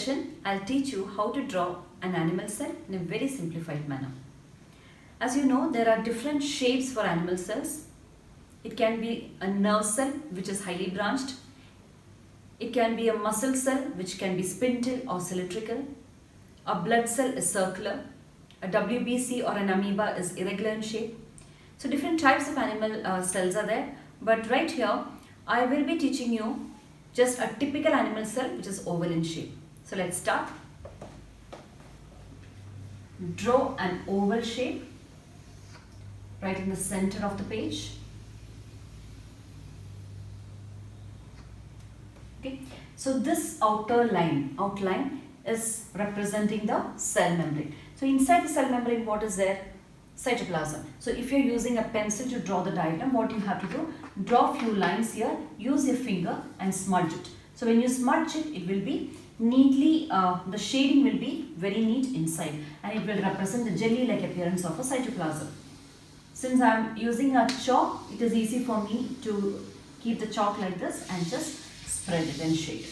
session, I'll teach you how to draw an animal cell in a very simplified manner. As you know, there are different shapes for animal cells. It can be a nerve cell which is highly branched. It can be a muscle cell which can be spindle or cylindrical. A blood cell is circular. A WBC or an amoeba is irregular in shape. So different types of animal cells are there. But right here, I will be teaching you just a typical animal cell which is oval in shape. So let's start. Draw an oval shape right in the center of the page. Okay, so this outline is representing the cell membrane. So inside the cell membrane, what is there? Cytoplasm. So if you're using a pencil to draw the diagram, what you have to do, draw a few lines here, use your finger and smudge it. So when you smudge it, it will be neatly, the shading will be very neat inside and it will represent the jelly-like appearance of a cytoplasm. Since I am using a chalk, it is easy for me to keep the chalk like this and just spread it and shade.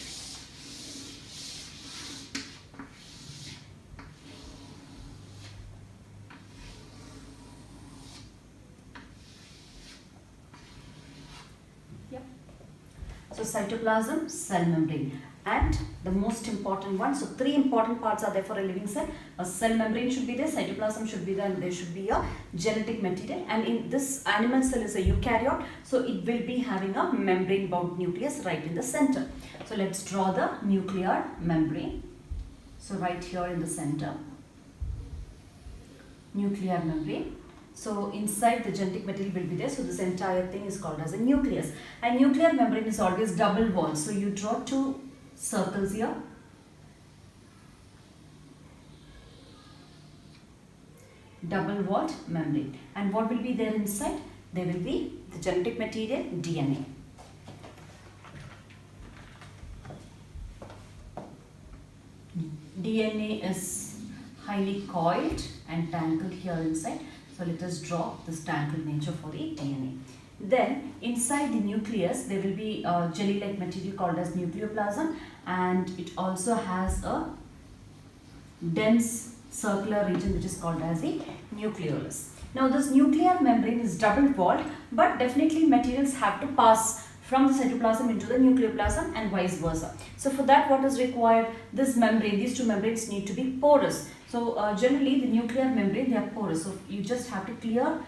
Yep. So cytoplasm, cell membrane, and the most important one. So three important parts are there for a living cell. A cell membrane should be there, cytoplasm should be there, and there should be a genetic material. And in this animal cell is a eukaryote, so it will be having a membrane bound nucleus right in the center. So let's draw the nuclear membrane. So right here in the center, nuclear membrane. So inside the genetic material will be there. So this entire thing is called as a nucleus. And nuclear membrane is always double walled. So you draw two circles here. Double walled membrane. And what will be there inside? There will be the genetic material, DNA. DNA is highly coiled and tangled here inside. So let us draw this tangled nature for the DNA. Then inside the nucleus there will be a jelly-like material called as nucleoplasm, and it also has a dense circular region which is called as the nucleolus. Now this nuclear membrane is double walled, but definitely materials have to pass from the cytoplasm into the nucleoplasm and vice versa. So for that, what is required? This membrane, these two membranes need to be porous. So generally the nuclear membrane, they are porous. So you just have to clear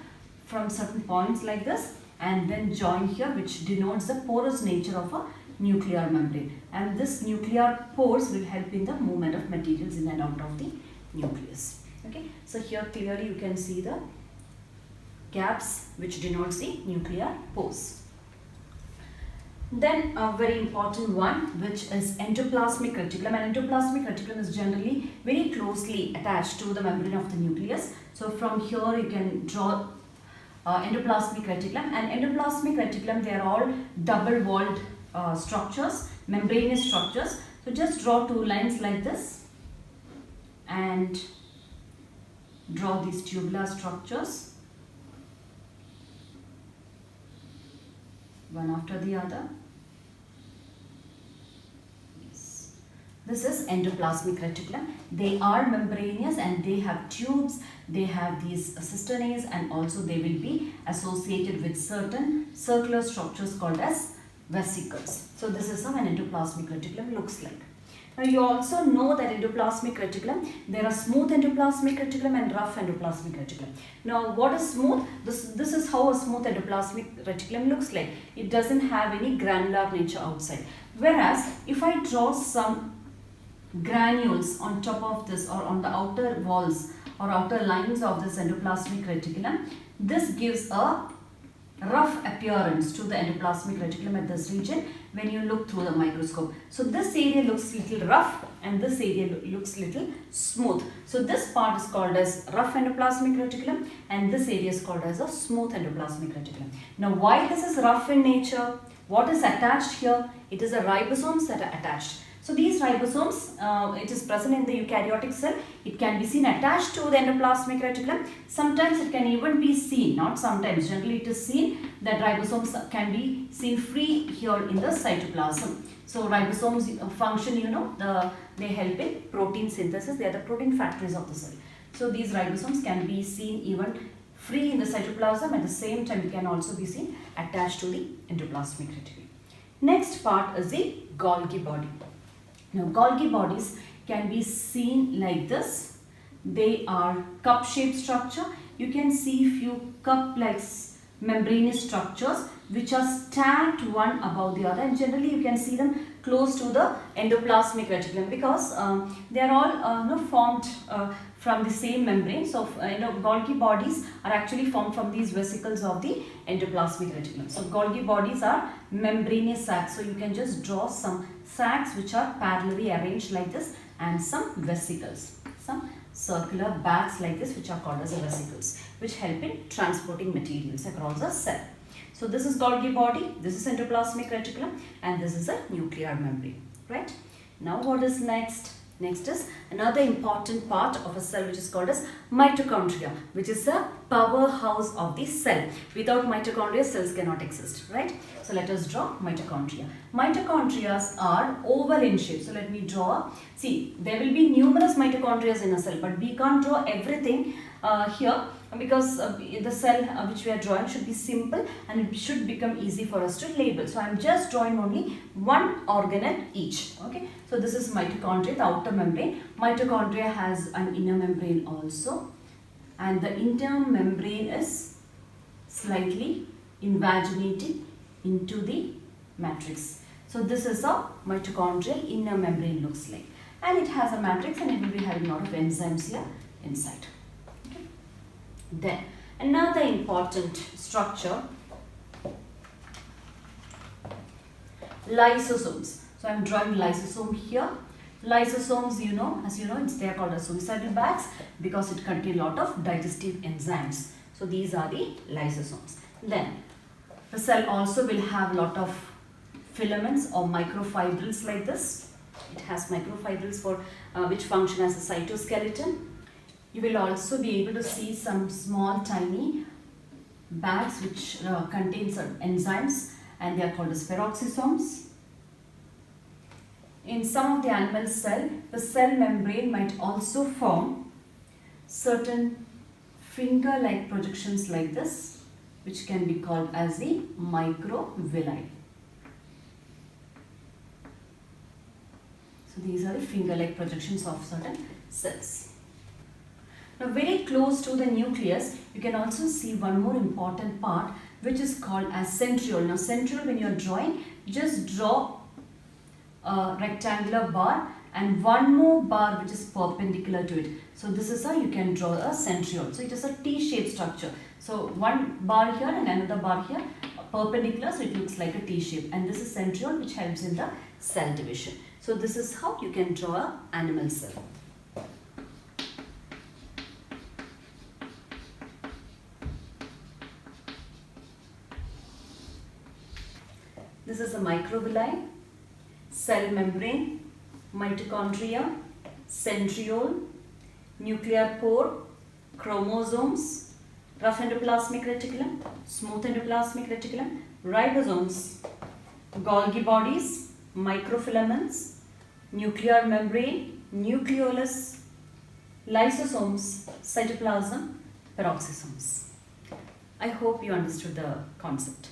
from certain points like this and then join here, which denotes the porous nature of a nuclear membrane. And this nuclear pores will help in the movement of materials in and out of the nucleus. Okay, so here clearly you can see the gaps which denotes the nuclear pores. Then a very important one, which is endoplasmic reticulum. And endoplasmic reticulum is generally very closely attached to the membrane of the nucleus. So from here you can draw endoplasmic reticulum. And endoplasmic reticulum, they are all double walled structures, membranous structures. So just draw two lines like this and draw these tubular structures one after the other. Yes. This is endoplasmic reticulum. They are membranous and they have tubes, they have these cisternae, and also they will be associated with certain circular structures called as vesicles. So this is how an endoplasmic reticulum looks like. Now you also know that endoplasmic reticulum, there are smooth endoplasmic reticulum and rough endoplasmic reticulum. Now what is smooth? This is how a smooth endoplasmic reticulum looks like. It doesn't have any granular nature outside. Whereas if I draw some granules on top of this or on the outer walls or outer lines of this endoplasmic reticulum, this gives a rough appearance to the endoplasmic reticulum at this region when you look through the microscope. So this area looks little rough and this area looks little smooth. So this part is called as rough endoplasmic reticulum and this area is called as a smooth endoplasmic reticulum. Now why this is rough in nature? What is attached here? It is the ribosomes that are attached. So these ribosomes, it is present in the eukaryotic cell. It can be seen attached to the endoplasmic reticulum. Sometimes it can even be seen, not sometimes, generally it is seen that ribosomes can be seen free here in the cytoplasm. So ribosomes function, they help in protein synthesis. They are the protein factories of the cell. So these ribosomes can be seen even free in the cytoplasm. At the same time, it can also be seen attached to the endoplasmic reticulum. Next part is the Golgi body. Now Golgi bodies can be seen like this. They are cup-shaped structure. You can see few cup-like membranous structures which are stacked one above the other, and generally you can see them close to the endoplasmic reticulum because they are all formed from the same membrane. So Golgi bodies are actually formed from these vesicles of the endoplasmic reticulum. So Golgi bodies are membranous sacs. So you can just draw some sacs which are parallelly arranged like this, and some vesicles, some circular bags like this which are called as vesicles, which help in transporting materials across the cell. So this is Golgi body, this is endoplasmic reticulum, and this is a nuclear membrane, right? Now what is next? Next is another important part of a cell which is called as mitochondria, which is the powerhouse of the cell. Without mitochondria, cells cannot exist, right? So let us draw mitochondria. Mitochondria are oval in shape. So let me draw. See, there will be numerous mitochondria in a cell, but we can't draw everything here because the cell which we are drawing should be simple and it should become easy for us to label. So I am just drawing only one organelle each. Okay. So this is mitochondria, the outer membrane. Mitochondria has an inner membrane also, and the inner membrane is slightly invaginating into the matrix. So this is how mitochondrial inner membrane looks like, and it has a matrix and it will be having a lot of enzymes here inside. Okay. Then another important structure, lysosomes. So I am drawing lysosome here. Lysosomes, as you know, they are called as suicidal bags because it contains a lot of digestive enzymes. So these are the lysosomes. Then the cell also will have a lot of filaments or microfibrils like this. It has microfibrils for which function as a cytoskeleton. You will also be able to see some small tiny bags which contain some enzymes, and they are called as peroxisomes. In some of the animal cell, the cell membrane might also form certain finger-like projections like this, which can be called as the microvilli. So these are the finger-like projections of certain cells. Now very close to the nucleus, you can also see one more important part which is called as centriole. Now centriole, when you are drawing, just draw a rectangular bar and one more bar which is perpendicular to it. So this is how you can draw a centriole. So it is a T-shaped structure. So one bar here and another bar here perpendicular, so it looks like a T-shape, and this is centriole which helps in the cell division. So this is how you can draw an animal cell. This is a microvilli, cell membrane, mitochondria, centriole, nuclear pore, chromosomes, rough endoplasmic reticulum, smooth endoplasmic reticulum, ribosomes, Golgi bodies, microfilaments, nuclear membrane, nucleolus, lysosomes, cytoplasm, peroxisomes. I hope you understood the concept.